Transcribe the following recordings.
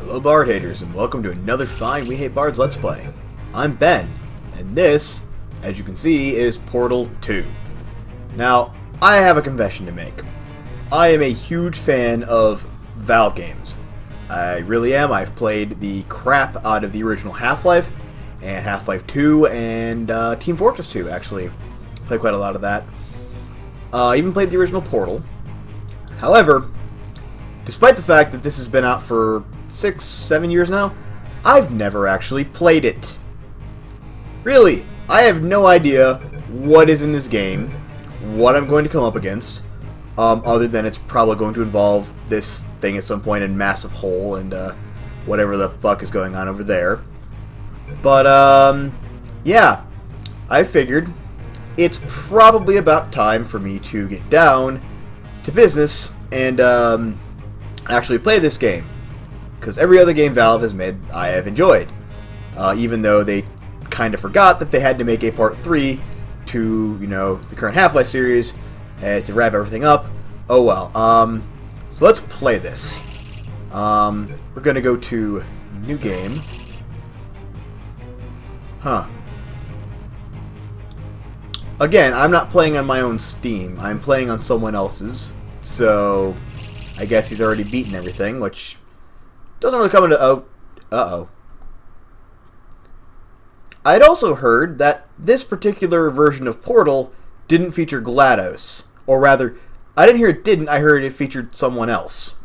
Hello Bard haters, and welcome to another fine We Hate Bards Let's Play. I'm Ben, and this, as you can see, is Portal 2. Now, I have a confession to make. I am a huge fan of Valve games. I really am. I've played the crap out of the original Half-Life, and Half-Life 2, and Team Fortress 2, actually. Played quite a lot of that. Even played the original Portal. However, despite the fact that this has been out for 6-7 years now, I've never actually played it. Really, I have no idea what is in this game, what I'm going to come up against, other than it's probably going to involve this thing at some point in Massive Hole and whatever the fuck is going on over there. But, yeah, I figured it's probably about time for me to get down to business and actually play this game. Because every other game Valve has made, I have enjoyed. Even though they kind of forgot that they had to make a Part 3 to, you know, the current Half-Life series to wrap everything up. Oh well. So let's play this. We're going to go to New Game. Huh. Again, I'm not playing on my own Steam. I'm playing on someone else's. So, I guess he's already beaten everything, which doesn't really come into... Oh, uh-oh. I'd also heard that this particular version of Portal didn't feature GLaDOS. Or rather, I didn't hear it didn't, I heard it featured someone else.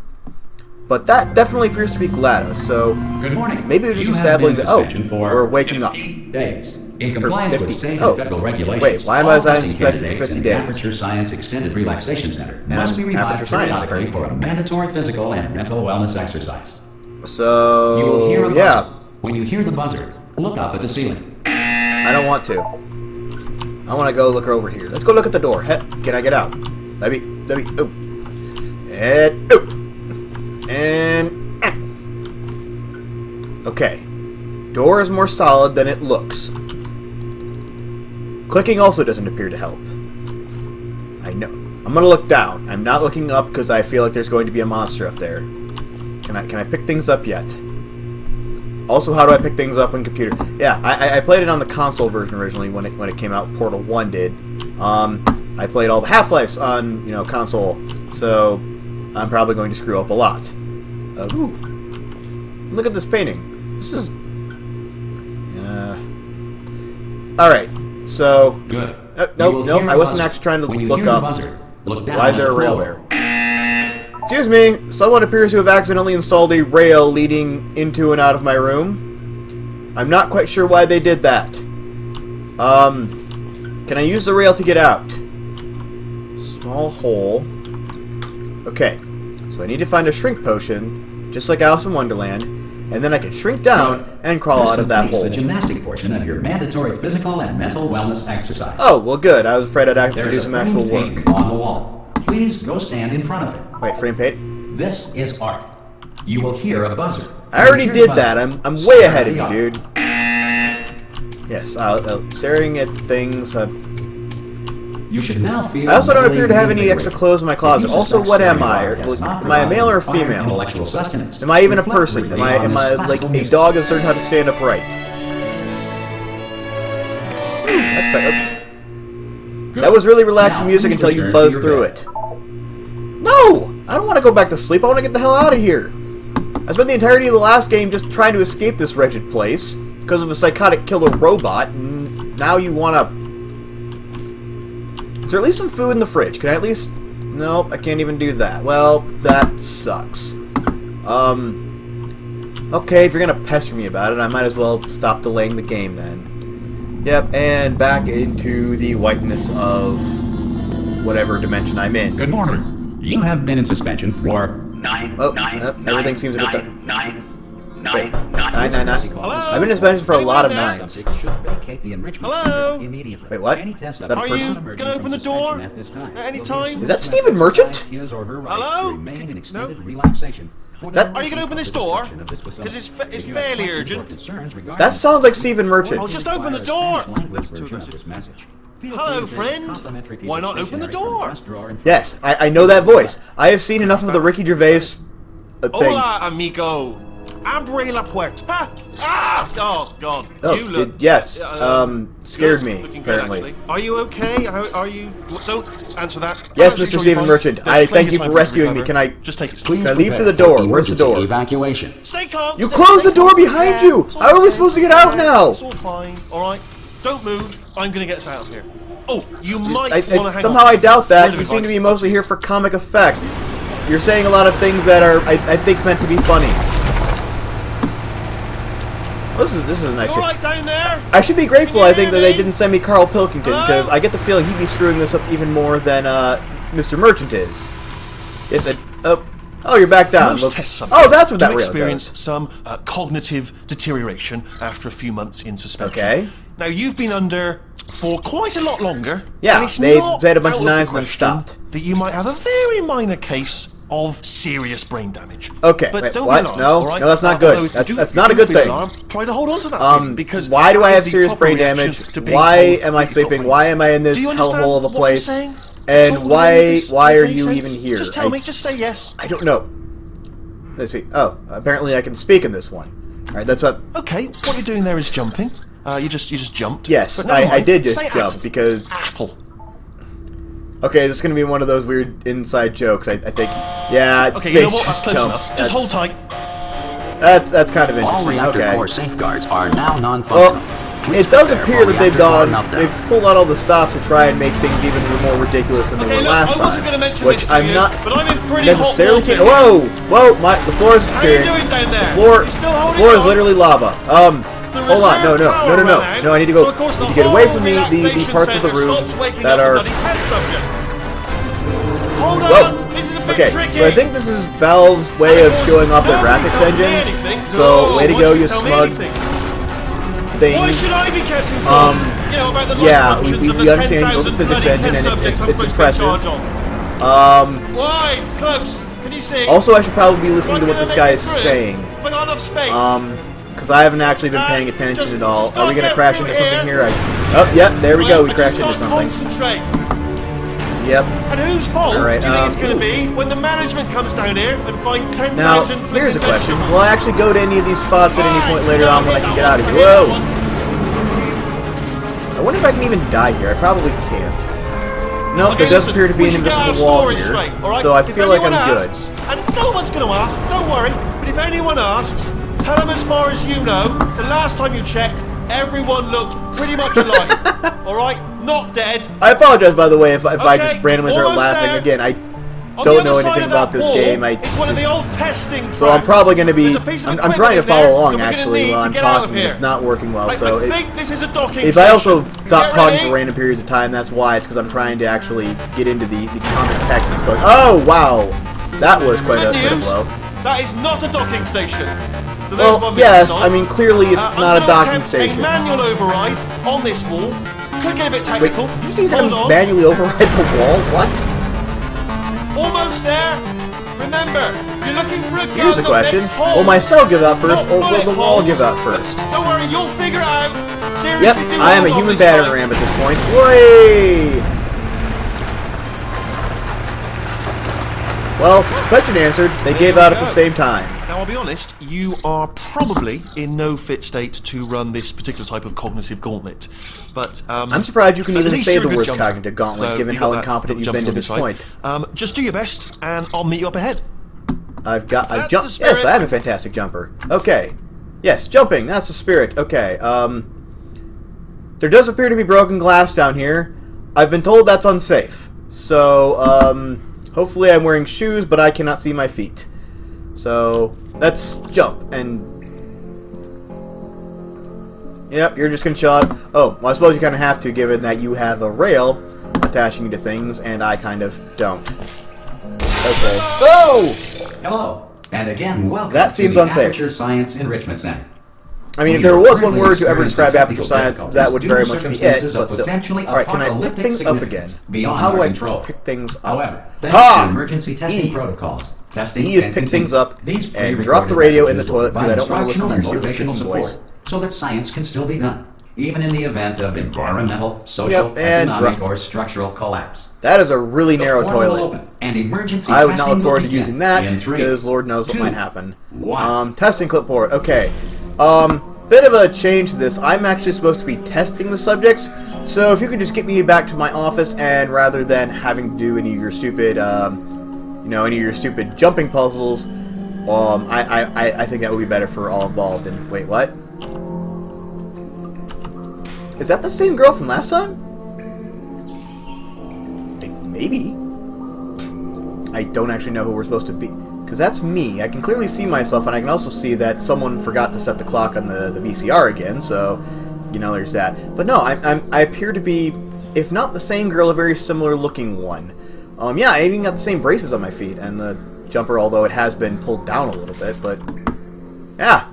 But that definitely appears to be GLaDOS, so... Good morning. Maybe we're just establishing... Oh, we're waking up. Days. In compliance with state and federal regulations, wait, why am I assigning candidates 50 in days? the Aperture Science Extended Relaxation Center must be revived periodically for a mandatory physical and mental wellness exercise. So, you will hear a buzzer. Yeah. When you hear the buzzer, look up at the ceiling. I don't want to. I want to go look over here. Let's go look at the door. Can I get out? Let me, oh. And, oh. And, ah. Okay. Door is more solid than it looks. Clicking also doesn't appear to help. I know. I'm gonna look down. I'm not looking up because I feel like there's going to be a monster up there. Can I pick things up yet? Also, how do I pick things up on computer? Yeah, I played it on the console version originally when it came out. Portal 1 did. I played all the Half-Lives on, you know, console, so I'm probably going to screw up a lot. Ooh. Look at this painting. This is... Alright, so... Good. Nope, I wasn't actually trying to look up. Why is there a rail there? Excuse me, someone appears to have accidentally installed a rail leading into and out of my room. I'm not quite sure why they did that. Can I use the rail to get out? Small hole. Okay, so I need to find a shrink potion, just like Alice in Wonderland, and then I can shrink down and crawl out of that hole. The gymnastic portion of your mandatory physical and mental wellness exercise. Oh, well good. I was afraid I'd have to do some actual work. On the wall. Please go stand in front of it. Wait, frame paint? This is art. You will hear a buzzer. I already did that. I'm way ahead of you, dude. Yes, staring at things. You should now feel. I also don't appear to have any extra clothes in my closet. Also, what am I? Am I a male or a female? Am I even a person? Am I like a dog that's learned how to stand upright? That's fine. That was really relaxing music until you buzzed through it. No! I don't want to go back to sleep. I want to get the hell out of here. I spent the entirety of the last game just trying to escape this wretched place because of a psychotic killer robot, and now you want to... Is there at least some food in the fridge? Can I at least... Nope, I can't even do that. Well, that sucks. Okay, if you're gonna pester me about it, I might as well stop delaying the game then. Yep, and back into the whiteness of whatever dimension I'm in. Good morning. You have been in suspension for... Everything seems a bit... Nine. Wait, 999. I've been in suspension for a lot of nines. Hello? Wait, what? Is that a Are you person? gonna open the door at any time? Is that Stephen Merchant? Hello? No? That... Are you gonna open this door? Because it's fairly urgent. That sounds like Stephen Merchant. Oh, just open the door! Hello, friend. Why not open the door? Yes, I know that voice. I have seen enough of the Ricky Gervais thing. Hola, amigo. Abre la puerta. Ah! Oh, God. Oh, you look... yes. Scared me, looking apparently. good, actually. Are you okay? Are you... Don't answer that. Yes, I'm Mr. absolutely Stephen fine. Merchant. There's I plenty thank of you time for rescuing me. recover. Can I... Just take it slow. Please Can I leave prepare through the door? for Where's the door? emergency evacuation. Stay calm. You stay closed the calm. door behind you! It's all How are we safe. supposed to get out now? It's all fine, alright? Don't move. I'm gonna get us out of here. Oh, you might I, want to hang somehow on. I doubt that. Word of You seem to be advice. mostly here for comic effect. You're saying a lot of things that are, I think, meant to be funny. This is a nice You shit. alright down there? I should be grateful, Can you I think, hear that they me? didn't send me Carl Pilkington, Hello? because I get the feeling he'd be screwing this up even more than Mr. Merchant is. Yes, oh, you're back down. Most Look- test subjects oh, that's what that do rail experience does. some cognitive deterioration after a few months in suspension. Okay. Now, you've been under for quite a lot longer. Yeah, and it's they not said a bunch out of the nines and then question stopped. that you might have a very minor case of serious brain damage. Okay, but wait, don't what? be alarmed, No? all right? No, that's not good. Although if you That's do- not if a you good feel thing. alarmed, try to hold on to that, because Why do I that have is the serious proper brain reaction damage? to being Why told am I that you've got sleeping? brain Why am I in this Do you understand hellhole of a what I'm place? saying? It's all And good why with are this, you okay, even sense? here? Just tell me, just say yes. I don't know. Let's speak. Oh, apparently I can speak in this one. All right, that's up. Okay, what you're doing there is jumping. You just jumped. Yes, But never I mind. did just Say jump apple. because. Apple. Okay, this is gonna be one of those weird inside jokes. I think. Yeah. Okay, you know space what? That's close jumps. enough. Just hold tight. That's kind of All interesting. reactor Okay. core safeguards are now Well, non-functional. it does prepare appear for that they've reactor gone, core meltdown. they've pulled out all the stops to try and make things even more ridiculous than they Okay, were look, last I wasn't time. going to mention Which this to I'm you, not but I'm in pretty necessarily. hot water. Whoa, the floor is How you disappearing. doing down there? The floor, You still the holding floor is on? literally lava. The Hold on, no, reserve power ran out, I need to go. So of course need the to get away whole from the relaxation parts of the centre room stops waking that up are. the bloody test subjects. Hold Whoa. on, this is a bit Okay, tricky. so I think this is Valve's way And of course, showing off their nobody graphics tells me engine. anything. So, No, way to why go, don't you tell me smug anything? things. Why should I be kept informed? You know, about the life yeah, functions we of the understand you're the 10,000 physics bloody engine, test and subjects I'm it's supposed to be in impressive. charge of. Why? It's close. Can you see? Also, I should probably be listening to Am I what this gonna guy make is it through? saying. Have I got enough space? Because I haven't actually been paying attention just- at all. just Are we gotta gonna get crash through into something here. here? Oh, yep, there we go. We I crashed just into gotta something. Concentrate. Yep. And whose fault All right, do you think it's going to ooh. be when the management comes down here and finds 10,000 Now, flipping here's a question. vegetables? Will I actually go to any of these spots at any Right, point later so on when I hit can that get out of one, here? hit that Whoa! one. I wonder if I can even die here. I probably can't. No, Okay, there does listen, appear to be we an should get our invisible wall story here. straight, all right? So I If feel like I'm anyone good. asks, and no one's going to ask, don't worry, but if anyone asks, tell them as far as you know, the last time you checked, everyone looked pretty much alive. All right? Not dead. I apologize, by the way, if I Okay, just randomly start almost laughing there. again. I On don't the know other side anything of about that this wall game. is one of the old testing So I'm tracks. probably going to be. There's a piece of I'm trying to equipment in follow there along that we're gonna actually need while to I'm get out of talking. here. It's not working well. I So think this is a docking if station. I also stop Get talking ready? for random periods of time, that's why. It's because I'm trying to actually get into the comic text that's going. Oh wow, that was quite Good a news, blow. that is not a docking station. So there's Well, one yes, bit I mean clearly it's I'm not a gonna docking attempt station. A manual override on this wall. Could get a bit Wait, technical. you see Hold them on. manually override the wall? What? Almost there. Remember, you're looking for a gun Here's the that question: makes holes, will my cell give out first, not or will bullet the wall holes. give out first? Don't worry, you'll figure it out. Seriously, Yep, do I am a hold on human this battering time. ram at this point. Whey! Well, question answered. They There gave we out at go. the same time. Now, I'll be honest, you are probably in no fit state to run this particular type of cognitive gauntlet. But I'm surprised you can at even least say you're a the good word jumper. cognitive gauntlet, So given you how got that incompetent you've jumping been to on this your side. point. Just do your best, and I'll meet you up ahead. I've That's the jumped. spirit. Yes, I am a fantastic jumper. Okay. Yes, jumping. That's the spirit. Okay. There does appear to be broken glass down here. I've been told that's unsafe. So, hopefully I'm wearing shoes, but I cannot see my feet. So, let's jump. And yep, you're just gonna chill out. Oh, well, I suppose you kind of have to, given that you have a rail attaching you to things, and I kind of don't. Okay. Oh! Hello, and again, welcome That to seems the unsafe. Aperture Science Enrichment Center. I mean, if We there are was one currently word to ever experiencing describe Aperture technical Science, difficulties that would due very to much be it. circumstances But of still. potentially All right, can I pick apocalyptic things up again? significance beyond How do our I control. pick things up? However, thanks Ha! to emergency testing E. protocols, testing E is can pick continue. things up These and pre-recorded drop the radio in the messages will toilet because I don't want to provide listen to your instructional stupid and motivational kicking voice. support so that science can still be done. even in the event of environmental, social, and economic, or structural collapse. That is a really narrow The portal will toilet. open, and emergency I would not testing look forward will to using begin that, in 3, because Lord knows what 2, might happen. 1. Testing clipboard. Okay. Bit of a change to this. I'm actually supposed to be testing the subjects, so if you could just get me back to my office, and rather than having to do any of your stupid, any of your stupid jumping puzzles, I think that would be better for all involved. And wait, what? Is that the same girl from last time? Maybe. I don't actually know who we're supposed to be. Because that's me. I can clearly see myself, and I can also see that someone forgot to set the clock on the VCR again, so, there's that. But no, I appear to be, if not the same girl, a very similar looking one. Yeah, I even got the same braces on my feet, and the jumper, although it has been pulled down a little bit, but, yeah.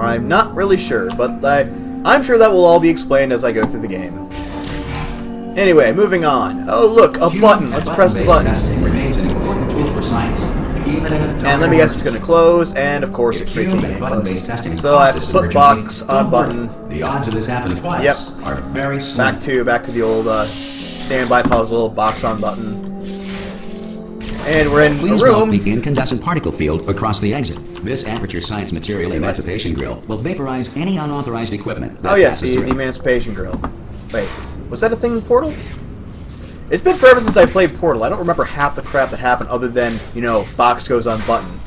I'm not really sure, but I'm sure that will all be explained as I go through the game. Anyway, moving on. Oh, look, a button. Let's press the button. Testing remains an important tool for science, even in a And let me guess, it's going to close, and of course, it's freaking ain't closing. So I have to put box on button. The odds of this happening twice Yep. are very slim. Back to the old standby puzzle, box on button. And we're in a Please note room. the incandescent particle field across the exit. This Aperture Science Material Emancipation Grill will vaporize any unauthorized equipment that Oh yes, passes the through. Emancipation Grill. Wait, was that a thing in Portal? It's been forever since I played Portal. I don't remember half the crap that happened other than, box goes on button.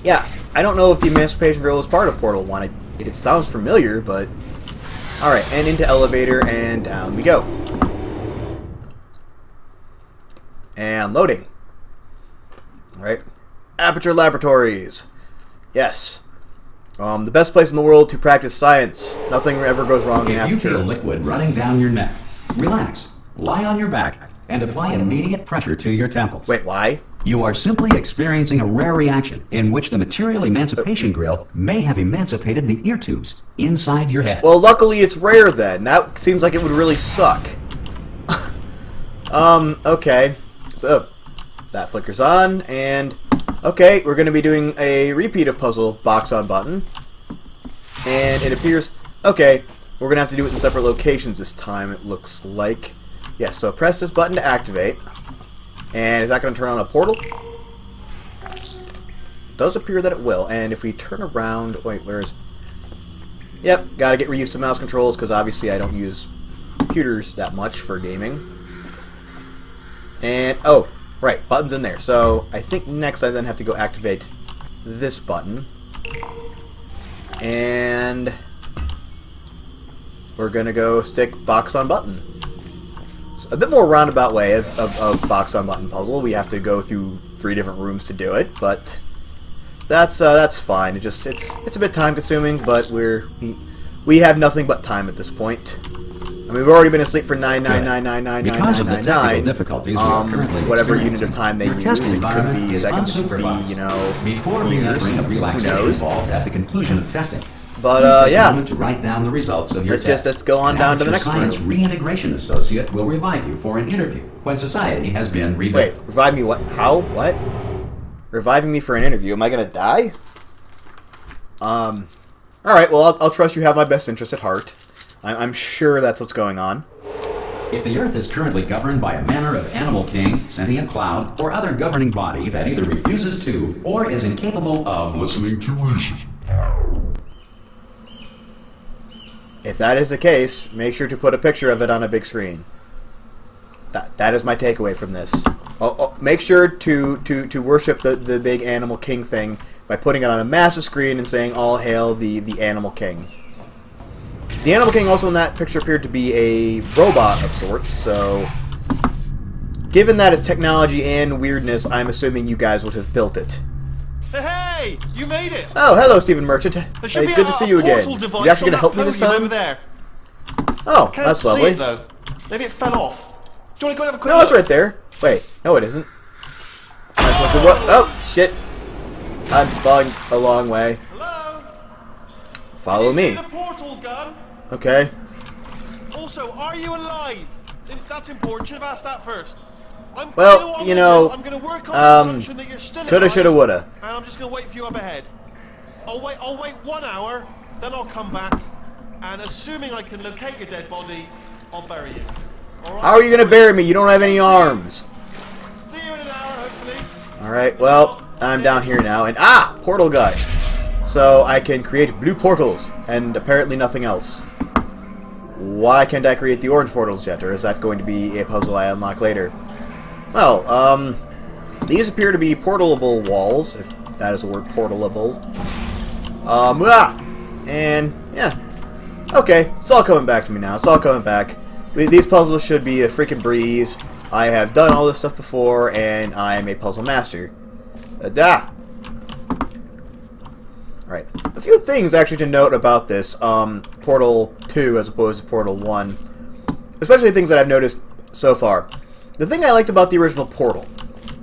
Yeah, I don't know if the Emancipation Grill was part of Portal 1. It sounds familiar, but... Alright, and into elevator, and down we go. And loading. Alright. Aperture Laboratories. Yes. The best place in the world to practice science. Nothing ever goes wrong in If you Aperture. feel liquid running down your neck, relax, lie on your back, and apply immediate pressure to your temples. Wait, why? You are simply experiencing a rare reaction in which the material emancipation grill may have emancipated the ear tubes inside your head. Well, luckily it's rare then. That seems like it would really suck. Okay. So, that flickers on, and... Okay, we're going to be doing a repeat of puzzle box on button. And it appears... Okay, we're going to have to do it in separate locations this time, it looks like. Yes, so press this button to activate. And is that going to turn on a portal? It does appear that it will. And if we turn around... Wait, where's... Yep, gotta get reused to mouse controls, because obviously I don't use computers that much for gaming. And... Oh, right, button's in there. So, I think next I then have to go activate this button. And... we're gonna go stick box on button. A bit more roundabout way of box on button puzzle. We have to go through 3 different rooms to do it, but that's fine. It's a bit time consuming, but we have nothing but time at this point. I mean, we've already been asleep for 9,999,999,999. Difficulties we are currently whatever unit experiencing. of time they Your use. testing It could environment be is seconds, it could be, unsupervised. Before years. re-entering a Who relaxation knows? vault at the conclusion of testing. But Please take a yeah. moment to write down the results of your test. Let's go on An down to the Aperture next Science room. Reintegration Associate will revive you for an interview when society has been rebuilt. Wait, revive me what? How? What? Reviving me for an interview? Am I gonna die? Alright, well, I'll trust you have my best interest at heart. I'm sure that's what's going on. If the Earth is currently governed by a manner of animal king, sentient cloud, or other governing body that either refuses to or is incapable of listening to reason. If that is the case, make sure to put a picture of it on a big screen. That is my takeaway from this. Make sure to worship the big animal king thing by putting it on a massive screen and saying, "All hail the animal king." The animal king also in that picture appeared to be a robot of sorts, so... Given that it's technology and weirdness, I'm assuming you guys would have built it. Hey, you made it! Oh, hello, Stephen Merchant. There should be Good to see you again. portal device You actually on gonna help that me this podium time? over there. Oh, Can't that's see lovely. it though. Maybe it fell off. Do you want to go and have a quick No, look? it's right there. Wait, no, it isn't. Oh, shit. I'm falling a long way. Hello? Follow Can you me. see the portal gun? Okay. Also, are you alive? That's important. Should have asked that first. Well, I'm going to work on the assumption that you're still coulda, alive, shoulda, woulda. and I'm just going to wait for you up ahead. I'll wait 1 hour, then I'll come back, and assuming I can locate your dead body, I'll bury you. All right? How are you gonna bury me? You don't have any arms. See you in an hour, hopefully. Alright, well, I'm down here now, and portal guy. So I can create blue portals, and apparently nothing else. Why can't I create the orange portals yet, or is that going to be a puzzle I unlock later? Well, these appear to be portalable walls, if that is a word, portalable. And, yeah. Okay, it's all coming back to me now, it's all coming back. These puzzles should be a freaking breeze. I have done all this stuff before, and I am a puzzle master. Alright, a few things actually to note about this Portal 2 as opposed to Portal 1. Especially things that I've noticed so far. The thing I liked about the original Portal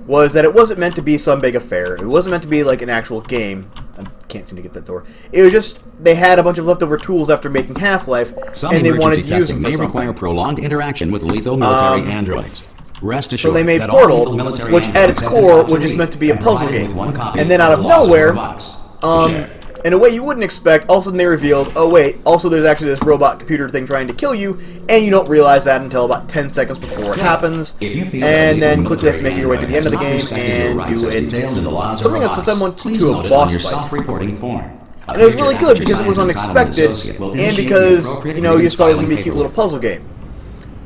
was that it wasn't meant to be some big affair. It wasn't meant to be like an actual game. I can't seem to get that door. It was just, they had a bunch of leftover tools after making Half-Life, and they wanted to use them for may require something. prolonged interaction with lethal military androids. Rest assured So they made that all Portal, lethal military which at androids its have been core brought to was just me meant to be a and puzzle provided game. with one copy And then out of the laws nowhere, robotics. To share. in a way you wouldn't expect, all of a sudden they revealed, oh wait, also there's actually this robot computer thing trying to kill you, and you don't realize that until about 10 seconds before it happens, If you feel and that then lethal quickly have to make your way to the end of the military game android has and not respected do your rights as detailed in the laws of something that's robotics, someone please to note a it on boss your fight. self-reporting form. And it was really good because it was unexpected, and because, you know, you just thought it was going to be a cute little puzzle game.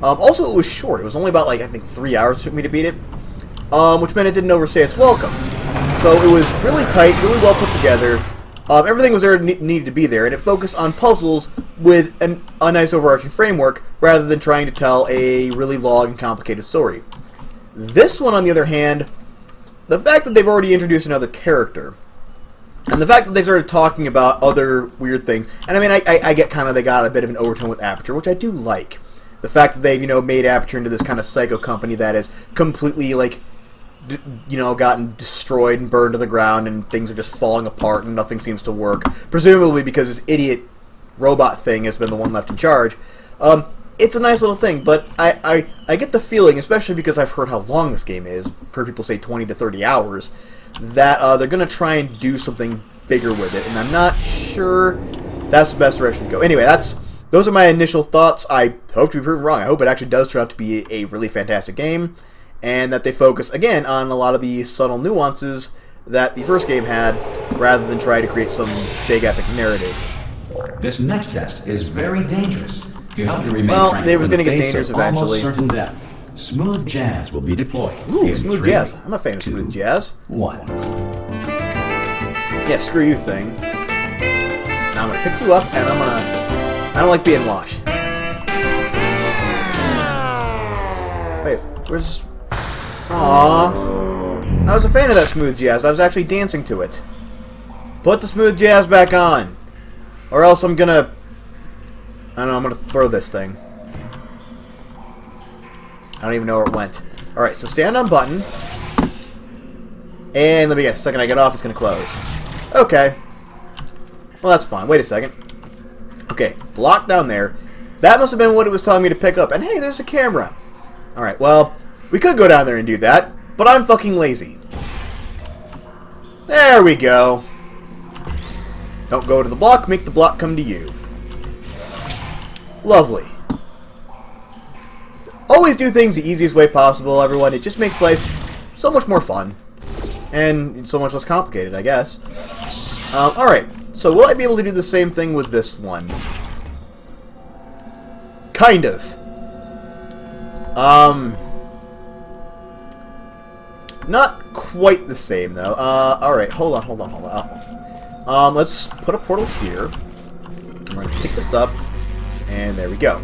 Also, it was short. It was only about, like, I think 3 hours it took me to beat it, which meant it didn't overstay its welcome. So it was really tight, really well put together. Everything was there needed to be there, and it focused on puzzles with a nice overarching framework, rather than trying to tell a really long and complicated story. This one, on the other hand, the fact that they've already introduced another character, and the fact that they started talking about other weird things, and I mean, I get kind of, they got a bit of an overtone with Aperture, which I do like. The fact that they've, you know, made Aperture into this kind of psycho company that is completely, like, you know, gotten destroyed and burned to the ground, and things are just falling apart and nothing seems to work. Presumably because this idiot robot thing has been the one left in charge. It's a nice little thing, but I get the feeling, especially because I've heard how long this game is, heard people say 20 to 30 hours, that they're going to try and do something bigger with it, and I'm not sure that's the best direction to go. Anyway, those are my initial thoughts. I hope to be proven wrong. I hope it actually does turn out to be a really fantastic game, and that they focus, again, on a lot of the subtle nuances that the first game had, rather than try to create some big epic narrative. This next test is very dangerous. To help you remain Well, tranquil it was in the gonna get face dangerous of almost eventually. certain death. Smooth jazz will be deployed. Ooh, in smooth 3, jazz. I'm a fan of 2, smooth jazz. 1. Yeah, screw you thing. Now I'm gonna pick you up, and I don't like being washed. Wait, where's this? Aww. I was a fan of that smooth jazz. I was actually dancing to it. Put the smooth jazz back on. Or else I'm gonna... I don't know, I'm gonna throw this thing. I don't even know where it went. Alright, so stand on button. And let me guess, the second I get off, it's gonna close. Okay. Well, that's fine. Wait a second. Okay, block down there. That must have been what it was telling me to pick up. And hey, there's a camera. Alright, well, we could go down there and do that, but I'm fucking lazy. There we go. Don't go to the block, make the block come to you. Lovely. Always do things the easiest way possible, everyone. It just makes life so much more fun. And so much less complicated, I guess. Alright, so will I be able to do the same thing with this one? Kind of. Not quite the same, though. Alright, hold on. Let's put a portal here. I'm going to pick this up. And there we go.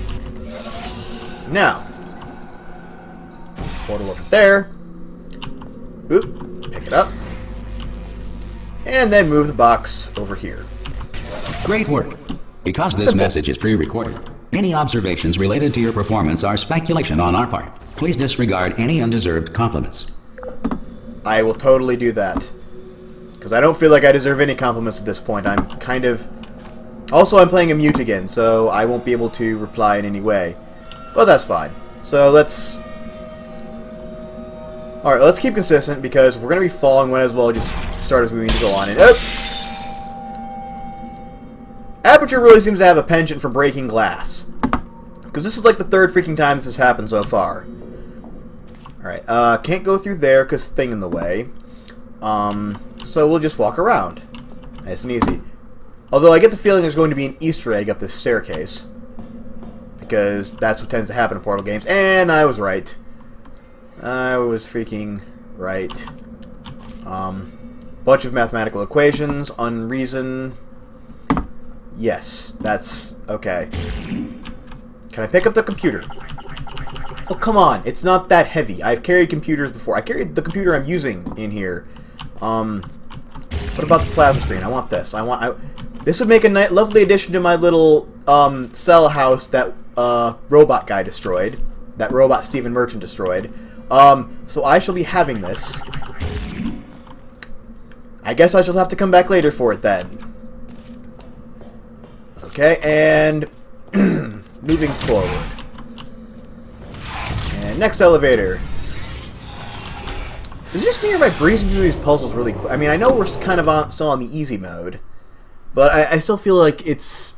Now, portal over there. Oop, pick it up. And then move the box over here. Great work. Because this Simple. message is pre-recorded, any observations related to your performance are speculation on our part. Please disregard any undeserved compliments. I will totally do that. Because I don't feel like I deserve any compliments at this point. I'm kind of... Also, I'm playing a mute again, so I won't be able to reply in any way. But that's fine. So let's... Alright, let's keep consistent, because if we're going to be falling, we might as well just start as we need to go on. And, Aperture really seems to have a penchant for breaking glass. Because this is like the third freaking time this has happened so far. Alright, can't go through there because thing in the way. So we'll just walk around. Nice and easy. Although I get the feeling there's going to be an Easter egg up this staircase. Because that's what tends to happen in Portal games. And I was right. I was freaking right. Bunch of mathematical equations, unreason. Yes, that's okay. Can I pick up the computer? Oh, come on. It's not that heavy. I've carried computers before. I carried the computer I'm using in here. What about the plasma screen? I want this. This would make a lovely addition to my little cell house that robot guy destroyed. That robot Stephen Merchant destroyed. So I shall be having this. I guess I shall have to come back later for it then. Okay, and moving forward. And next elevator. Is it just me or am I breezing through these puzzles really quick? I mean, I know we're kind of still on the easy mode, but I still feel like it's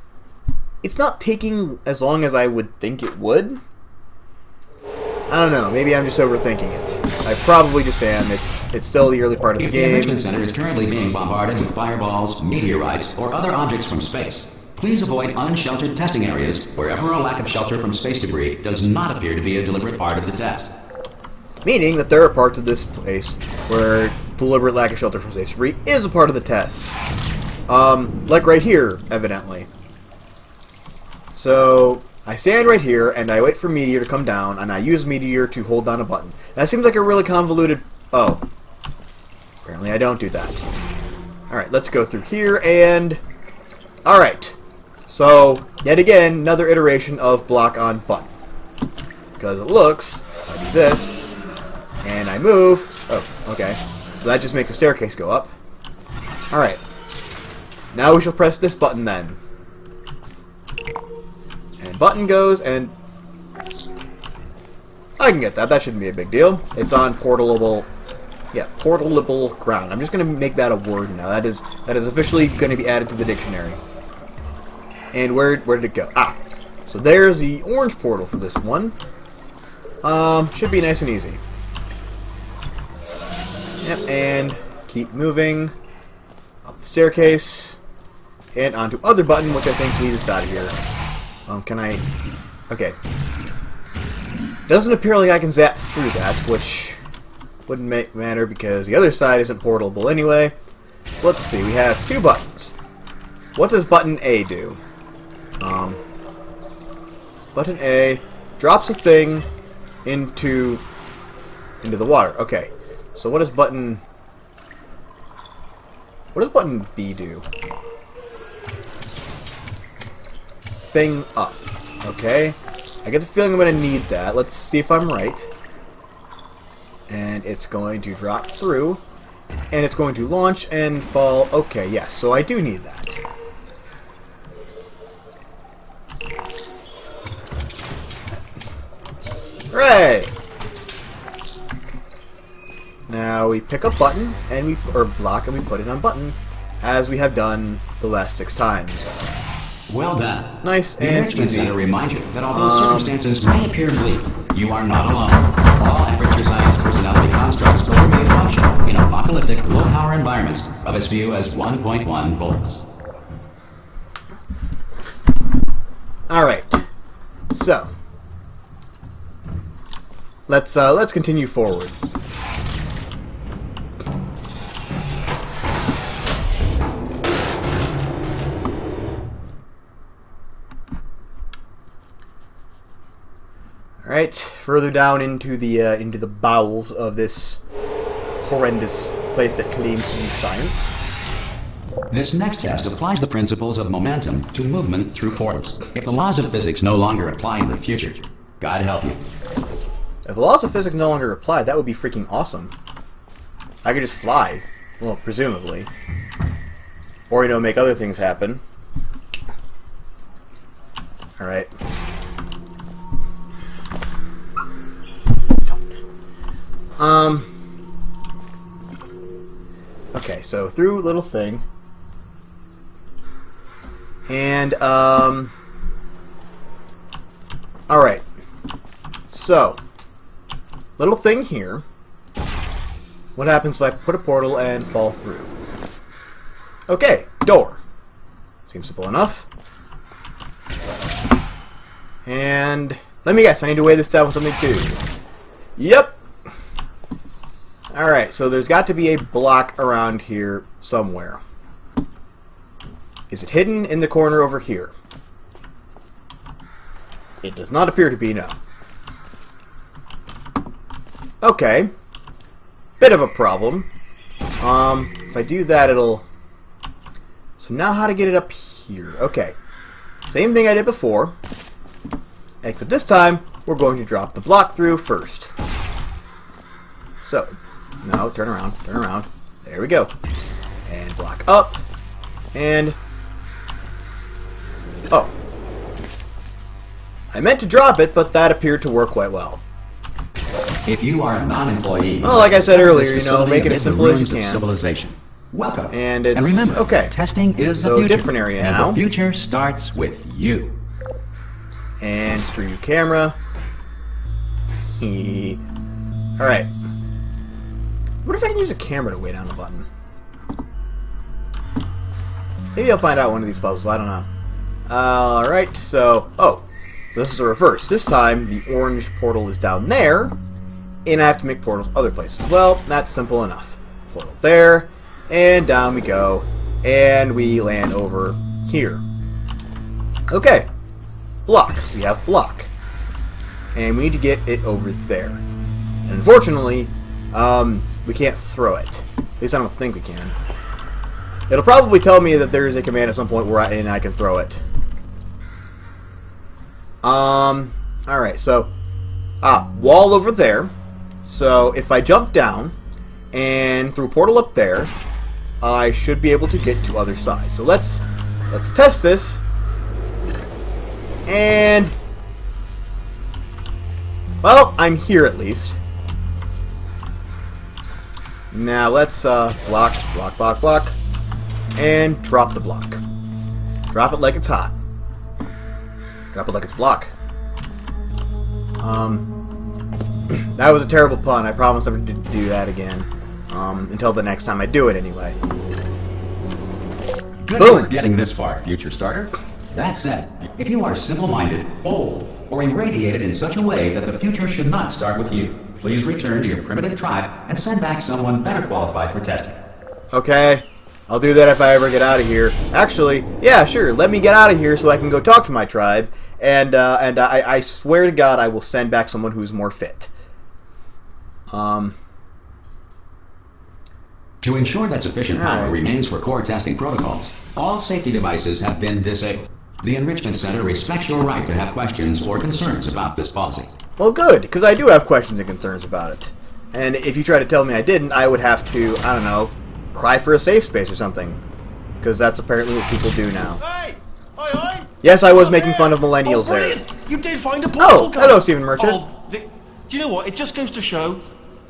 not taking as long as I would think it would. I don't know. Maybe I'm just overthinking it. I probably just am. It's still the early part of the game. If the enrichment center is currently being bombarded with fireballs, meteorites, or other objects from space, please avoid unsheltered testing areas wherever a lack of shelter from space debris does not appear to be a deliberate part of the test. Meaning that there are parts of this place where deliberate lack of shelter from space debris is a part of the test. Like right here, evidently. So I stand right here, and I wait for Meteor to come down, and I use Meteor to hold down a button. That seems like a really convoluted... Oh. Apparently I don't do that. Alright, let's go through here, and... Alright. So, yet again, another iteration of block on button. Because it looks... I do this, and I move... Oh, okay. So that just makes the staircase go up. Alright. Now we shall press this button then. And button goes, and I can get that. That shouldn't be a big deal. It's on portalable, yeah, portalable ground. I'm just going to make that a word now. That is officially going to be added to the dictionary. And where did it go? Ah, so there's the orange portal for this one. Should be nice and easy. Yep, and keep moving up the staircase and onto other button, which I think leads us out of here. Can I... Okay. Doesn't appear like I can zap through that, which wouldn't matter because the other side isn't portable anyway. So let's see, we have two buttons. What does button A do? Button A drops a thing into the water. Okay. So what does button B do? Thing up. Okay. I get the feeling I'm going to need that. Let's see if I'm right. And it's going to drop through. And it's going to launch and fall. Okay, yes. So I do need that. Right. Now we pick a button and or block and we put it on button, as we have done the last 6 times. Well done. Nice the and Enrichment easy. Center reminds you that although circumstances may appear bleak, you are not alone. All Aperture Science personality constructs will remain functional in apocalyptic, low-power environments of as few as 1.1 volts. Alright. So let's continue forward. Alright, further down into the bowels of this horrendous place that claims to be science. This next test applies the principles of momentum to movement through portals. If the laws of physics no longer apply in the future, God help you. If the laws of physics no longer apply, that would be freaking awesome. I could just fly. Well, presumably. Or, make other things happen. Alright. Okay, so through little thing. And, alright. So, little thing here. What happens if I put a portal and fall through? Okay, door. Seems simple enough. And, let me guess, I need to weigh this down with something too. Yep. Alright, so there's got to be a block around here somewhere. Is it hidden in the corner over here? It does not appear to be, no. Okay. Bit of a problem. If I do that, it'll... So now how to get it up here. Okay. Same thing I did before. Except this time, we're going to drop the block through first. So, no, turn around, turn around. There we go. And block up. And... Oh. I meant to drop it, but that appeared to work quite well. If you are a non-employee, well, like I said earlier, you know, make it as simple as you can. Civilization. Welcome. And it's remember, okay. Testing is the So, future. different area and now. the future starts with you. And screw you, camera. Alright. What if I can use a camera to weigh down a button? Maybe I'll find out one of these puzzles, I don't know. Alright, so... Oh, so this is a reverse. This time, the orange portal is down there, and I have to make portals other places. Well, that's simple enough. Portal there, and down we go, and we land over here. Okay. Block. We have block. And we need to get it over there. And unfortunately, we can't throw it. At least I don't think we can. It'll probably tell me that there is a command at some point where I can throw it. Alright, so... wall over there. So, if I jump down, and through a portal up there, I should be able to get to other side. So let's test this. And... Well, I'm here at least. Now let's, block, block, block, block. And drop the block. Drop it like it's hot. Drop it like it's block. That was a terrible pun. I promise never to do that again. Until the next time I do it anyway. Good Boom. for getting this far, future starter. That said, if you are simple-minded, bold, or irradiated in such a way that the future should not start with you, please return to your primitive tribe and send back someone better qualified for testing. Okay. I'll do that if I ever get out of here. Actually, yeah, sure. Let me get out of here so I can go talk to my tribe. And I swear to God I will send back someone who's more fit. To ensure that sufficient power remains for core testing protocols, all safety devices have been disabled. The Enrichment Center respects your right to have questions or concerns about this policy. Well, good, because I do have questions and concerns about it. And if you try to tell me I didn't, I would have to, I don't know, cry for a safe space or something. Because that's apparently what people do now. Hey! Oi! Yes, I was making fun of millennials there. You did find a portal gun! Hello, Stephen Merchant. Do you know what? It just goes to show,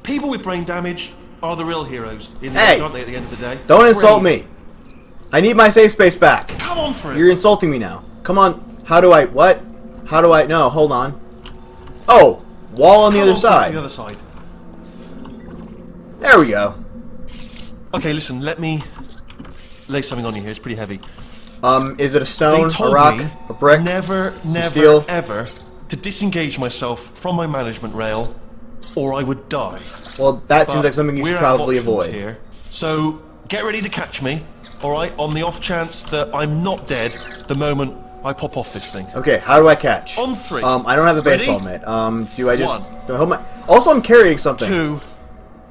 people with brain damage are the real heroes in the Hey! end, aren't they, at the end of the day? Don't insult me. I need my safe space back. Come on for it. You're insulting me now. Come on. How do I... What? How do I... No, hold on. Oh! Wall on the other side. To the other side. There we go. Okay, listen, let me lay something on you here. It's pretty heavy. Is it a They stone, told a rock, me a brick, never, steel? ever to disengage myself from my management rail, or I would die. Well, that seems But like something you should we're out of probably options avoid. here. So get ready to catch me, alright, on the off chance that I'm not dead the moment I pop off this thing. Okay, how do I catch? On three. I don't have a baseball Ready? mitt. Do I just... One. Do I hold my... Also, I'm carrying something. 2,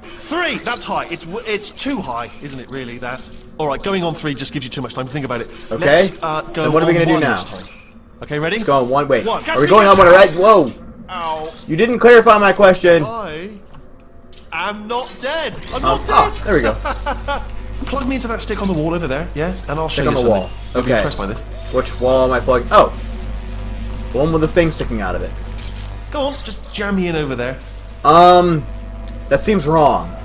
3. That's high. It's too high, isn't it? Really? That. All right. Going on 3 just gives you too much time to think about it. Okay. Let's go. Then what are we on gonna do 1 now? this time. Okay. Ready? Let's go on one. Wait. One. Are we going on one already? Whoa! Ow. You didn't clarify my question. I am not dead. I'm Oh, not dead. there we go. Plug me into that stick on the wall over there, yeah, and I'll show Stick you on the something. wall. You'll be Okay. impressed by this. Which wall am I plugging? Oh! The one with the thing sticking out of it. Go on, just jam me in over there. That seems wrong.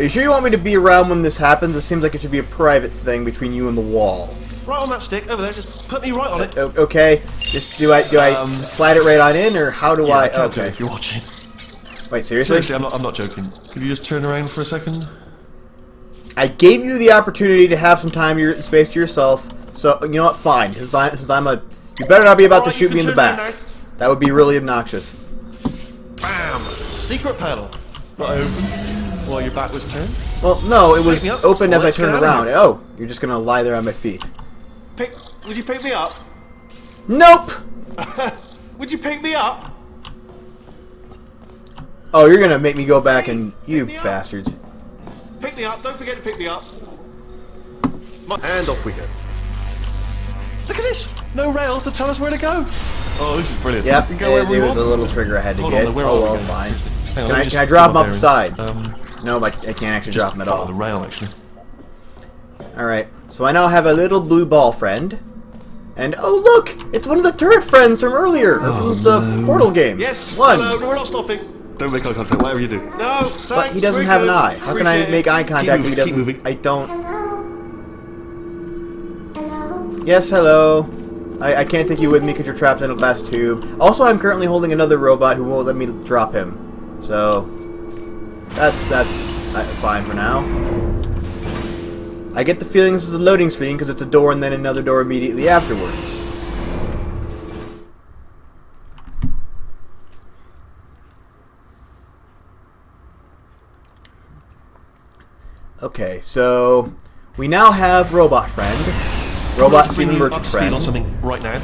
Are you sure you want me to be around when this happens? It seems like it should be a private thing between you and the wall. Right on that stick over there. Just put me right on it. Okay. Just do I slide it right on in, or how do I? Okay. If you're watching. Wait, seriously? Seriously, I'm not joking. Could you just turn around for a second? I gave you the opportunity to have some time, your space to yourself. So you know what? Fine. Since I'm a, you better not be about to shoot me in the back. That would be really obnoxious. Bam! Secret panel. Not open while your back was turned. Well, no, it was open as I turned around. Here. Oh, you're just gonna lie there on my feet. Would you pick me up? Nope. Would you pick me up? Oh, you're gonna make me go back and you bastards. Pick me up. Don't forget to pick me up. And off we go. Look at this. No rail to tell us where to go. Oh, this is brilliant. Yep, we can go wherever we there was want. a little trigger I had to Hold get. on, where Oh are we well, going? fine. Hang on, Can I drop him off the bearings. side? No, I can't actually drop him at follow all. the rail, actually. Alright, so I now have a little blue ball friend. And oh look! It's one of the turret friends from earlier! From the Portal game. Yes! One! Hello, no, we're not stopping. Don't make eye contact, whatever you do. No, thanks. But he doesn't have an eye. How can I make eye contact if he doesn't? Keep moving. I don't... Hello? Yes, hello. I can't take you with me because you're trapped in a glass tube. Also, I'm currently holding another robot who won't let me drop him. So... That's fine for now. I get the feeling this is a loading screen because it's a door and then another door immediately afterwards. Okay, so we now have Robot Friend. Robot Steven Merchant Friend. On something right now. In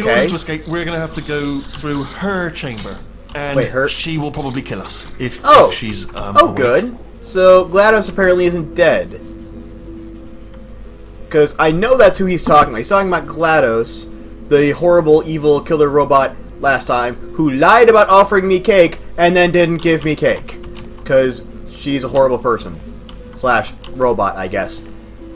Okay. order to escape, we're going to have to go through her chamber. And Wait, her? she will probably kill us if she's oh, awake. good. So GLaDOS apparently isn't dead. Because I know that's who he's talking about. He's talking about GLaDOS, the horrible, evil killer robot last time, who lied about offering me cake and then didn't give me cake. Because she's a horrible person. Slash robot, I guess.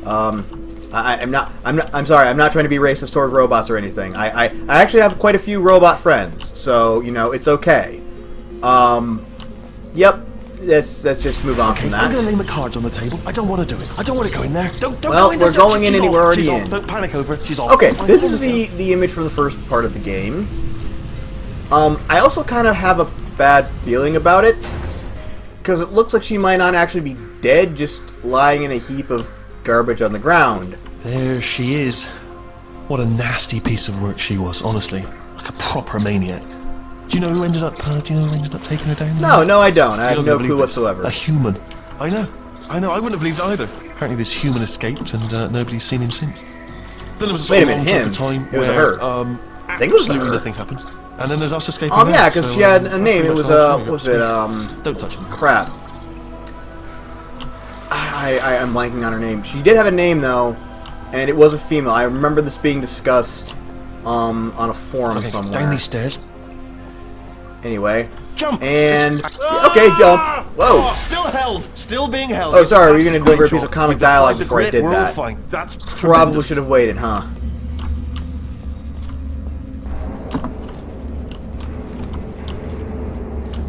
I'm sorry, I'm not trying to be racist toward robots or anything. I actually have quite a few robot friends, so, you know, it's okay. Yep. Let's just move on from that. I'm going to lay my cards on the table. I don't want to do it. I don't want to go in there. Don't Well, go in we're there. going in She's and we're off. already She's in. off. Don't panic over it. She's off. Okay, Fine, this fine, is fine. the image from the first part of the game. I also kind of have a bad feeling about it, because it looks like she might not actually be dead, just lying in a heap of garbage on the ground. There she is. What a nasty piece of work she was, honestly. Like a proper maniac. Do you know who ended up taking her down there? No, I don't. I You're have not no gonna clue believe this. whatsoever. A human. I know. I wouldn't have believed either. Apparently this human escaped and nobody's seen him since. Then there was a Wait a sort minute, of long chunk him? of time It was where, her. I think it was absolutely her. nothing happened. And then there's us escaping Oh yeah, out, because so, she had a name. that's It was pretty much the whole story. Don't Don't touch him. crap. I'm blanking on her name. She did have a name though, and it was a female. I remember this being discussed on a forum Okay, somewhere. down these stairs. Anyway, Jump! and okay, jump. Whoa. Oh, still held. Still being held. Oh, sorry, were you That's gonna deliver a great piece of job. comic We've applied dialogue the before I grit, did we're that? all fine. That's Probably tremendous. should have waited, huh?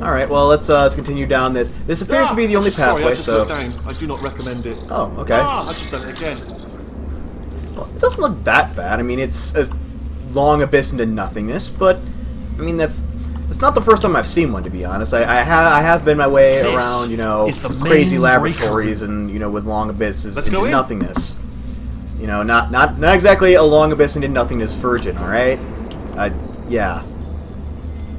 All right, well let's continue down this. This appears to be the only Sorry, I pathway. just So, looked down. I do not recommend it. oh, okay. I've just done it again. Well, it doesn't look that bad. I mean, it's a long abyss into nothingness, but I mean it's not the first time I've seen one, to be honest. I have been my way This around, you know, is the crazy main laboratories and you know with long abysses Let's into go in. nothingness. You know, not exactly a long abyss into nothingness virgin. All right, yeah.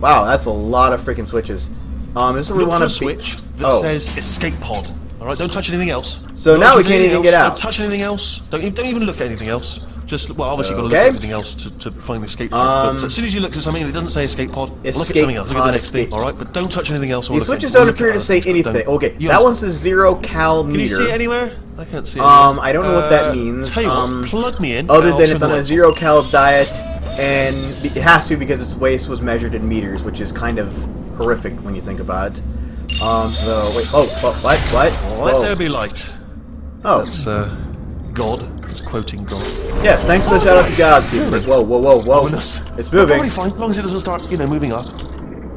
Wow, that's a lot of freaking switches. This is where we Look for want a to switch that Oh. says escape pod. All right, don't touch anything else. So Don't now we touch can't anything even get else. out. Don't touch anything else. Don't even look at anything else. Just well, obviously you've got to look Okay. at everything else to find the escape pod. But as soon as you look at something and it doesn't say escape pod, look at Escape something else. Look at pod, the next escape. thing. All right, but don't touch anything else. Or These look switches at, don't look appear at to other say things, but anything. don't. Okay, You that one understand. says 0 cal meter. Can you see it anywhere? I can't see it. I don't know what that means. Tell you what, plug me in. Other and I'll than turn it's the on a lights 0 cal diet, and it has to because its waste was measured in meters, which is kind of horrific when you think about it. So wait, what? on. Let Whoa. there be light. Oh, That's God. It's quoting God. yes. Thanks for the shout out to God, Steve. Turn it. Whoa. Ominous. It's Probably moving. fine, as long as it doesn't start, moving up.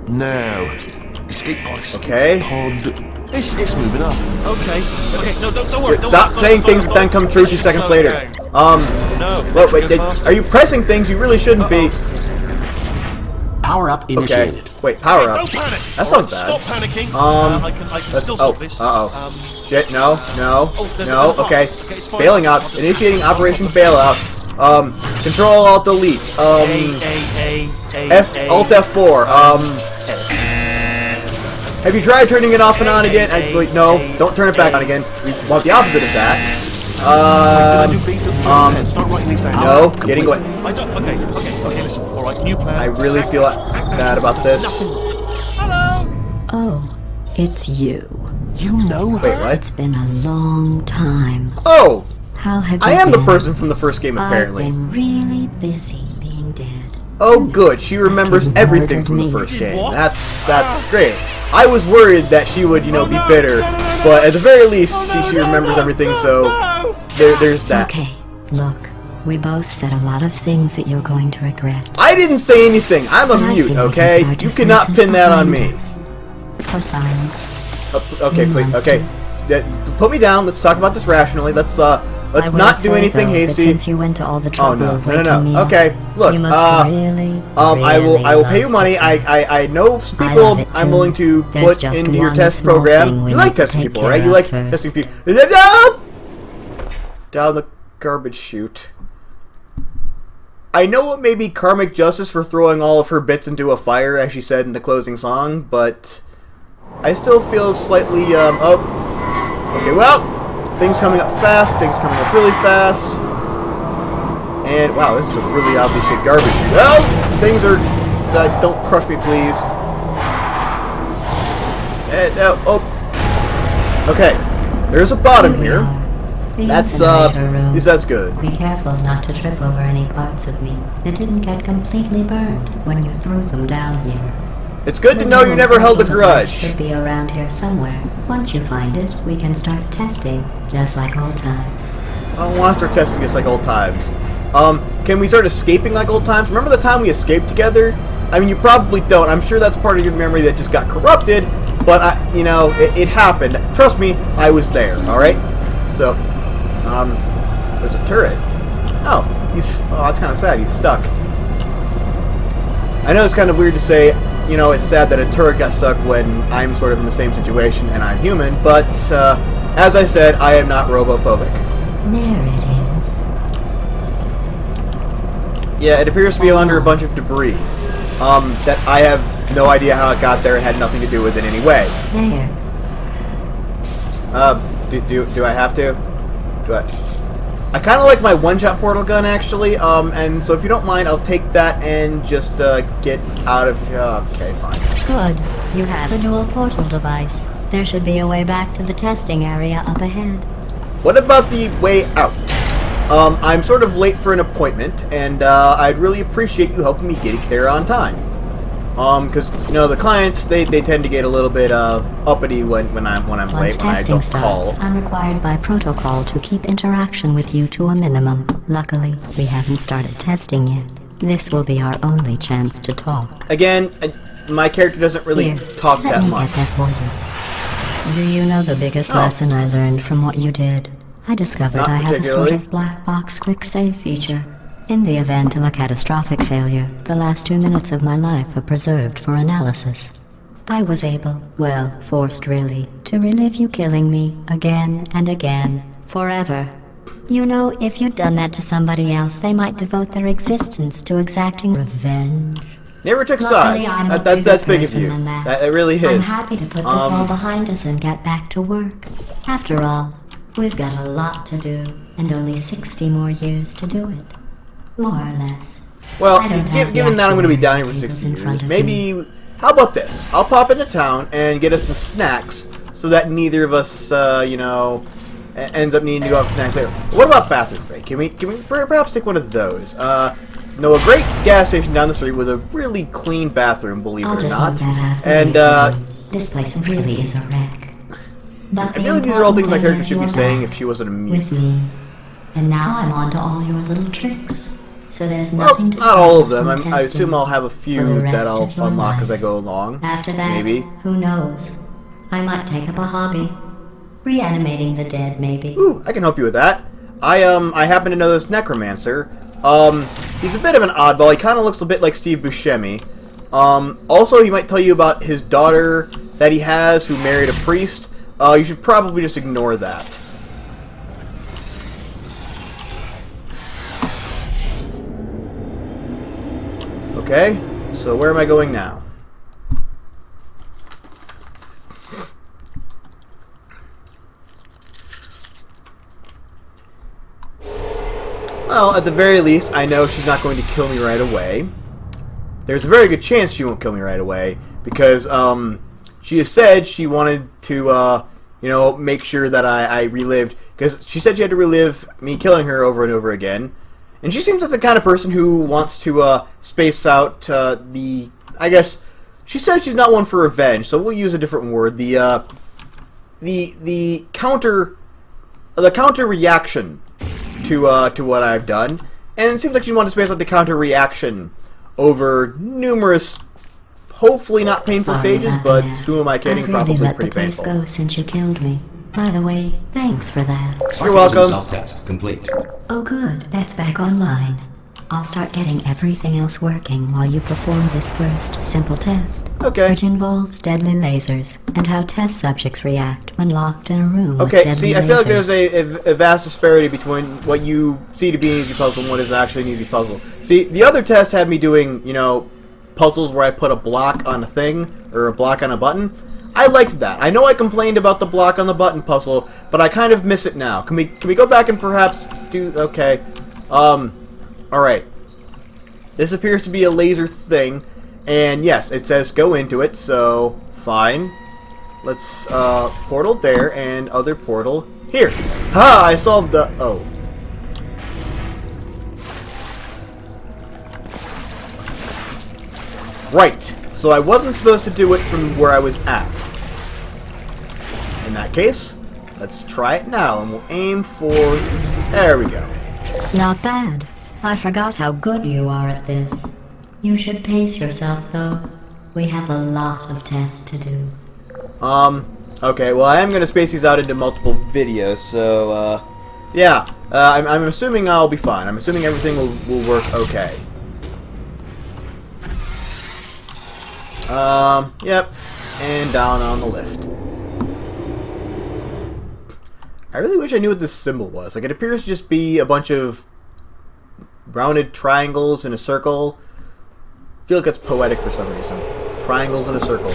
Now, Escape Okay. pod. It's moving up. Okay. No, don't worry. Stop saying things that then come true 2 seconds later. No. Wait, are you pressing things you really shouldn't be? Power up initiated. Okay. Wait, power up. Don't panic. That sounds bad. Stop panicking. I can still stop this. Shit, no. there's a Okay. it's fine. Bailing out. Initiating Operation Bailout. Control Alt Delete. Alt F4. Have you tried turning it off and on again? No, don't turn it back on again. We want the opposite of that. No, getting away. Okay, listen. All right, new plan. I really feel bad about this. Hello. Oh, it's you. You know her? Wait, what? It's been a long time. Oh, How have you I am the been? person from the first game, apparently. I've been really busy being dead. Oh, good. She remembers Fucking everything murdered from the me. first game. What? That's great. I was worried that she would, be bitter, but at the very least, she remembers everything. So there's that. Okay, look. We both said a lot of things that you're going to regret. I didn't say anything. I'm a But I mute, think okay? our You cannot differences pin that on behind me. us. For silence. Okay, You please. monster. Okay, put me down. Let's talk about this rationally. Let's I will not do say, anything though, that hasty. Since you went to all the Oh trouble no, of waking me up, Okay, look. you must really, I will pay you love money. the I know some I people love it I'm too. willing to There's put just into your one test small program. thing we You like need to testing take people, care right? You of like first. testing people. Down the garbage chute. I know it may be karmic justice for throwing all of her bits into a fire, as she said in the closing song, but I still feel slightly, okay, well, things coming up fast, things coming up really fast, and, wow, this is a really obvious shit garbage. Well, things are, don't crush me, please. Okay, there's a bottom here. That's, that's good. Be careful not to trip over any parts of me that didn't get completely burned when you threw them down here. It's good to know you never held a grudge. Should be around here somewhere. Once you find it, we can start testing, just like old times. I don't want to start testing just like old times. Can we start escaping like old times? Remember the time we escaped together? I mean, you probably don't. I'm sure that's part of your memory that just got corrupted, but, it happened. Trust me, I was there, alright? So, there's a turret. Oh, that's kind of sad. He's stuck. I know it's kind of weird to say, it's sad that a turret got stuck when I'm sort of in the same situation and I'm human, but, as I said, I am not robophobic. There it is. Yeah, it appears to be under a bunch of debris, that I have no idea how it got there and had nothing to do with it in any way. There. Do I have to? I kind of like my one-shot portal gun, actually, and so if you don't mind, I'll take that and just, get out of here. Okay, fine. Good. You have a dual portal device. There should be a way back to the testing area up ahead. What about the way out? I'm sort of late for an appointment, and, I'd really appreciate you helping me get there on time. Because, the clients, they tend to get a little bit, uppity when I'm Once late, when I testing don't starts, call. I'm required by protocol to keep interaction with you to a minimum. Luckily, we haven't started testing yet. This will be our only chance to talk. Again, my character doesn't really Here, talk let that me much. get that for you. Do you know the biggest lesson I learned from what you did? I discovered Not I have a sort particularly. of black box quick save feature. In the event of a catastrophic failure, the last 2 minutes of my life are preserved for analysis. I was able, well, forced really, to relive you killing me again and again, forever. You know, if you'd done that to somebody else, they might devote their existence to exacting revenge. Never took Luckily, sides. I'm a That's bigger big of person you. than that. It really is. I'm happy to put this all behind us and get back to work. After all, we've got a lot to do, and only 60 more years to do it. More or less. Well, I don't have the given that I'm going to be actual down here for tables 60 in front years, of maybe... How about this? I'll pop into town and get us some snacks so that neither of us, ends up needing to go out for snacks later. What about bathroom break? Can we perhaps take one of those? A great gas station down the street with a really clean bathroom, believe I'll it or just not. leave that out of the And, way for you. This place really is a wreck. But I feel like these are all things my the important character thing should be is saying you're if she wasn't a back mute. with me. And now I'm on to all your little tricks. So there's Well, nothing to not all of stop us them. from I assume testing I'll have a for few the that rest I'll of your unlock life. as I go along. After that, Maybe. who knows? I might take up a hobby. Reanimating the dead, maybe. Ooh, I can help you with that. I happen to know this necromancer. He's a bit of an oddball. He kind of looks a bit like Steve Buscemi. Also, he might tell you about his daughter that he has who married a priest. You should probably just ignore that. Okay, so where am I going now? Well, at the very least, I know she's not going to kill me right away. There's a very good chance she won't kill me right away, because, she has said she wanted to, you know, make sure that I relived, because she said she had to relive me killing her over and over again. And she seems like the kind of person who wants to, space out, I guess, she said she's not one for revenge, so we'll use a different word. The counter reaction to what I've done, and it seems like she wanted to space out the counter reaction over numerous, hopefully not painful Sorry stages, about but the mess. who am I kidding? I've really Probably let pretty the place painful. go since you killed me. By the way, thanks for that. You're welcome. Self-test complete. Oh good, that's back online. I'll start getting everything else working while you perform this first simple test. Okay. Which involves deadly lasers, and how test subjects react when locked in a room with Okay, deadly see, I lasers. feel like there's a vast disparity between what you see to be an easy puzzle and what is actually an easy puzzle. See, the other test had me doing, you know, puzzles where I put a block on a thing, or a block on a button. I liked that. I know I complained about the block on the button puzzle, but I kind of miss it now. Can we go back and perhaps do... Okay. Alright. This appears to be a laser thing, and yes, it says go into it, so fine. Let's, portal there, and other portal here. Ha! I solved the... Oh. Right. So I wasn't supposed to do it from where I was at. In that case, let's try it now, and we'll aim for... There we go. Not bad. I forgot how good you are at this. You should pace yourself, though. We have a lot of tests to do. Okay, well, I am going to space these out into multiple videos, so, yeah. I'm assuming I'll be fine. I'm assuming everything will work okay. Yep. And down on the lift. I really wish I knew what this symbol was. Like, it appears to just be a bunch of rounded triangles in a circle. I feel like that's poetic for some reason. Triangles in a circle.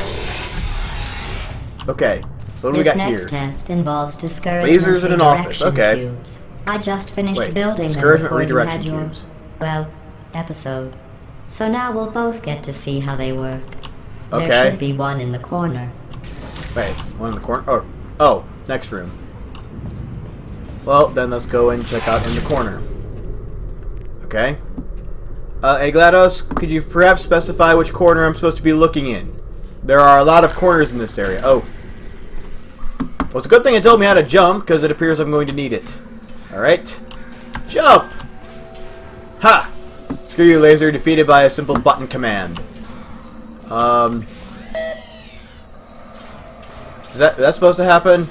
Okay, so what do we This got next here? test involves discouragement Lasers in an office, redirection okay. cubes. I just finished Wait, building them discouragement before you redirection had your, cubes. well, episode. So now we'll both get to see how they work. Okay. There should be one in the corner. Wait, one in the corner? Oh, next room. Well, then let's go and check out in the corner. Okay. Hey GLaDOS, could you perhaps specify which corner I'm supposed to be looking in? There are a lot of corners in this area. Oh. Well, it's a good thing it told me how to jump, because it appears I'm going to need it. Alright. Jump! Ha! Screw you, laser. Defeated by a simple button command. Is that supposed to happen?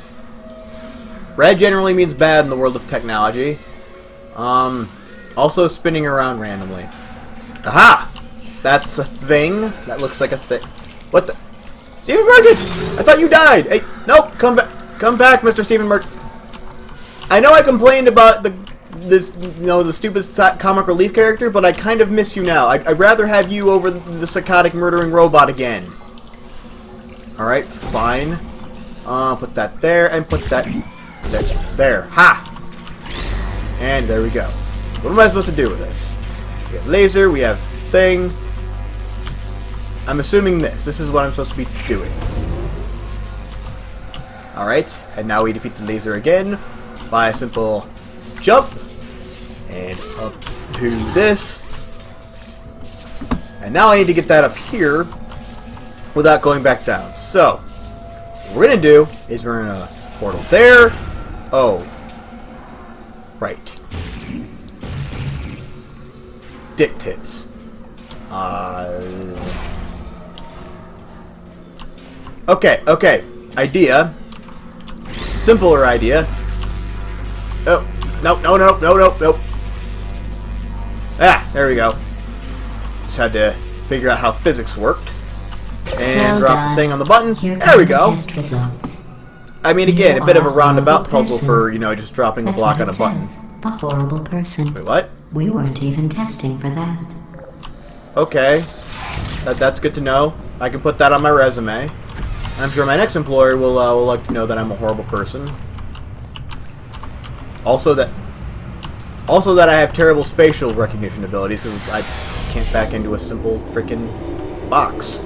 Red generally means bad in the world of technology. Also spinning around randomly. Aha! That's a thing. That looks like a thing. What the? Stephen Merchant! I thought you died! Hey, nope! Come back! Come back, Mr. Stephen Merchant! I know I complained about the stupid comic relief character, but I kind of miss you now. I'd rather have you over the psychotic murdering robot again. Alright, fine. Put that there, and put that there. Ha! And there we go. What am I supposed to do with this? We have laser, we have thing. I'm assuming this. This is what I'm supposed to be doing. Alright, and now we defeat the laser again by a simple jump. And up to this. And now I need to get that up here without going back down. So, what we're going to do is we're going to portal there. Oh. Right. dictates. Okay. Idea. Simpler idea. Oh, nope. Ah, there we go. Just had to figure out how physics worked. And Well drop done. the thing on the button. Here There we come the go. test results. I mean, again, You a bit of are a roundabout horrible puzzle person. for, you know, just dropping a That's block what on a it button. says. A horrible person. Wait, what? We weren't even testing for that. Okay. That's good to know. I can put that on my resume. I'm sure my next employer will like to know that I'm a horrible person. Also that I have terrible spatial recognition abilities because I can't back into a simple freaking box.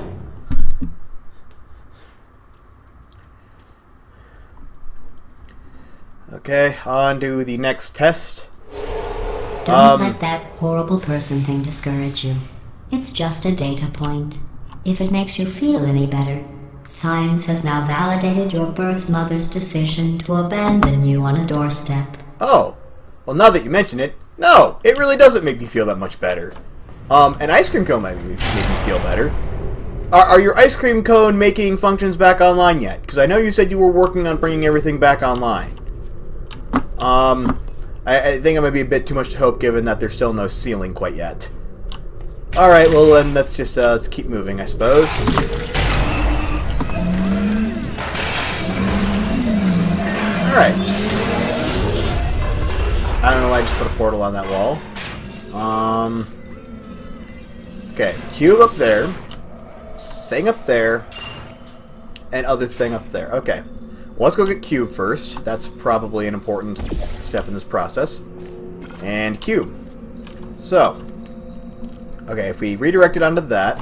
Okay, on to the next test. Don't let that horrible person thing discourage you. It's just a data point. If it makes you feel any better, science has now validated your birth mother's decision to abandon you on a doorstep. Oh, well, now that you mention it, no, it really doesn't make me feel that much better. An ice cream cone might make me feel better. Are your ice cream cone making functions back online yet? Because I know you said you were working on bringing everything back online. I think it might be a bit too much to hope given that there's still no ceiling quite yet. Alright, well then let's just let's keep moving, I suppose. Alright. I don't know why I just put a portal on that wall. Okay, cube up there. Thing up there. And other thing up there. Okay. Well, let's go get cube first. That's probably an important step in this process. And cube. So. Okay, if we redirect it onto that.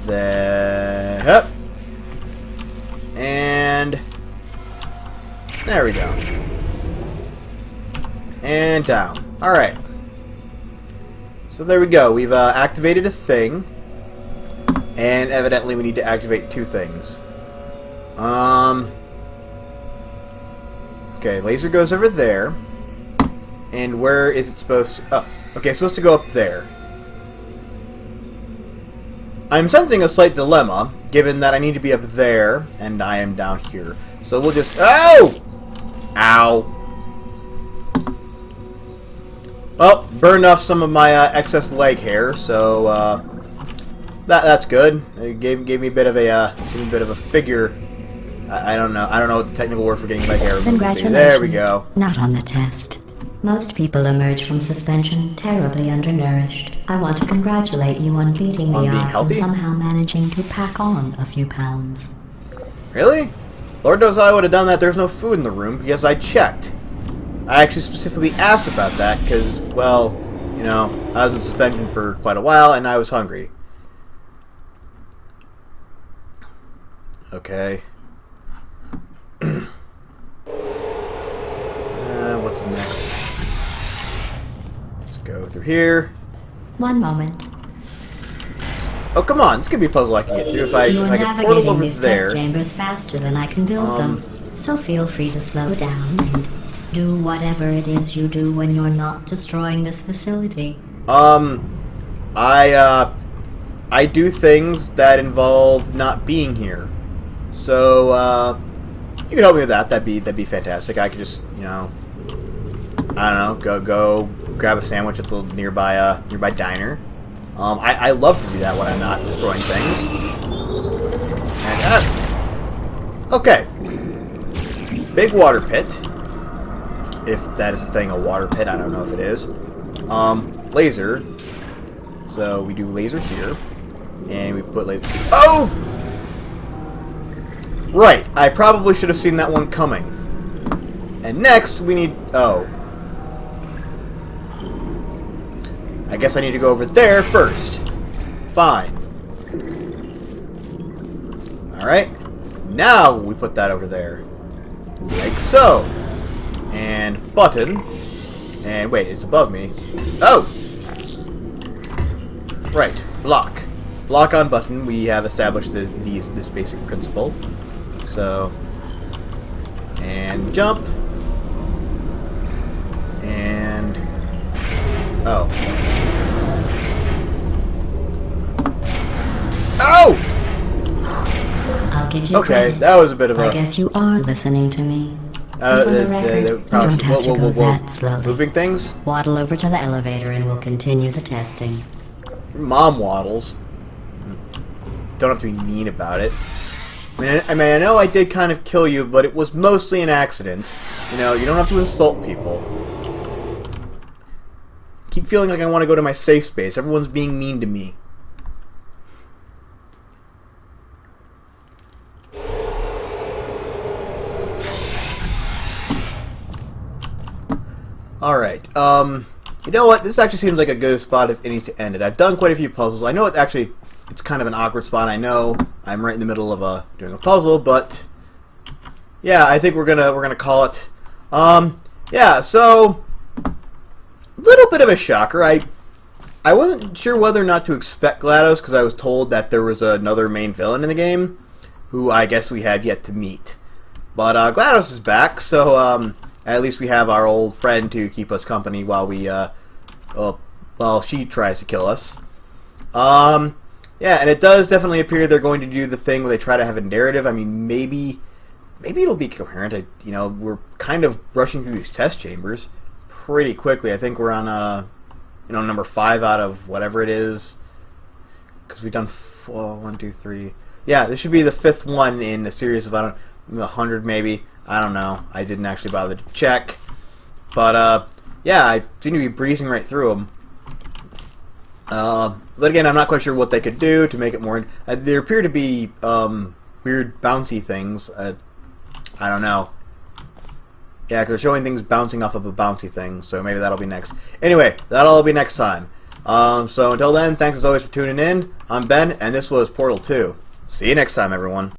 Then up. And there we go. And down. Alright. So there we go. We've activated a thing. And evidently we need to activate two things. Okay, laser goes over there. And where is it supposed to... Oh, okay, it's supposed to go up there. I'm sensing a slight dilemma, given that I need to be up there, and I am down here. So we'll just... Oh! Ow! Well, burned off some of my excess leg hair, so that's good. It gave me a bit of a figure. I don't know what the technical word for getting leg hair would be. Congratulations. There we go. Not on the test. Most people emerge from suspension terribly undernourished. I want to congratulate you on beating the On being odds healthy? and somehow managing to pack on a few pounds. Really? Lord knows I would have done that. There's no food in the room because I checked. I actually specifically asked about that because, well, you know, I was in suspension for quite a while and I was hungry. Okay. What's next? Let's go through here. One moment. Oh, come on. This could be a puzzle I can get through if I You're can portal navigating over these there. test chambers faster than I can build them, so feel free to slow down and do whatever it is you do when you're not destroying this facility. I do things that involve not being here. So, you can help me with that. That'd be fantastic. I could just, you know, I don't know, go grab a sandwich at the nearby diner. I love to do that when I'm not destroying things. And, okay. Big water pit. If that is a thing, a water pit, I don't know if it is. Laser. So we do laser here. And we put laser... Oh! Right, I probably should have seen that one coming. And next, we need... Oh. I guess I need to go over there first. Fine. Alright. Now we put that over there. Like so. And button. And wait, it's above me. Oh! Right, block. Block on button. We have established this basic principle. So, and jump, and oh, give Okay, credit. that was a bit of a... I guess you are listening to me. And for the record, you don't have to go that slowly. Moving things? Waddle over to the elevator and we'll continue the testing. Mom waddles. Don't have to be mean about it. I mean, I know I did kind of kill you, but it was mostly an accident. You know, you don't have to insult people. Keep feeling like I want to go to my safe space. Everyone's being mean to me. Alright, you know what? This actually seems like a good spot as any to end it. I've done quite a few puzzles. I know it's kind of an awkward spot. I know I'm right in the middle of doing a puzzle, but yeah, I think we're gonna call it. Yeah, so a little bit of a shocker. I wasn't sure whether or not to expect GLaDOS because I was told that there was another main villain in the game, who I guess we have yet to meet. But GLaDOS is back, so at least we have our old friend to keep us company while we while she tries to kill us. Yeah, and it does definitely appear they're going to do the thing where they try to have a narrative. I mean, maybe it'll be coherent. You know, we're kind of rushing through these test chambers pretty quickly. I think we're on number 5 out of whatever it is, because we've done 1, 2, 3. Yeah, this should be the 5th one in a series of 100 maybe. I don't know. I didn't actually bother to check, but yeah, I seem to be breezing right through them. But again, I'm not quite sure what they could do to make it more... there appear to be weird bouncy things. I don't know. Yeah, because they're showing things bouncing off of a bouncy thing, so maybe that'll be next. Anyway, that'll be next time. So until then, thanks as always for tuning in. I'm Ben, and this was Portal 2. See you next time, everyone.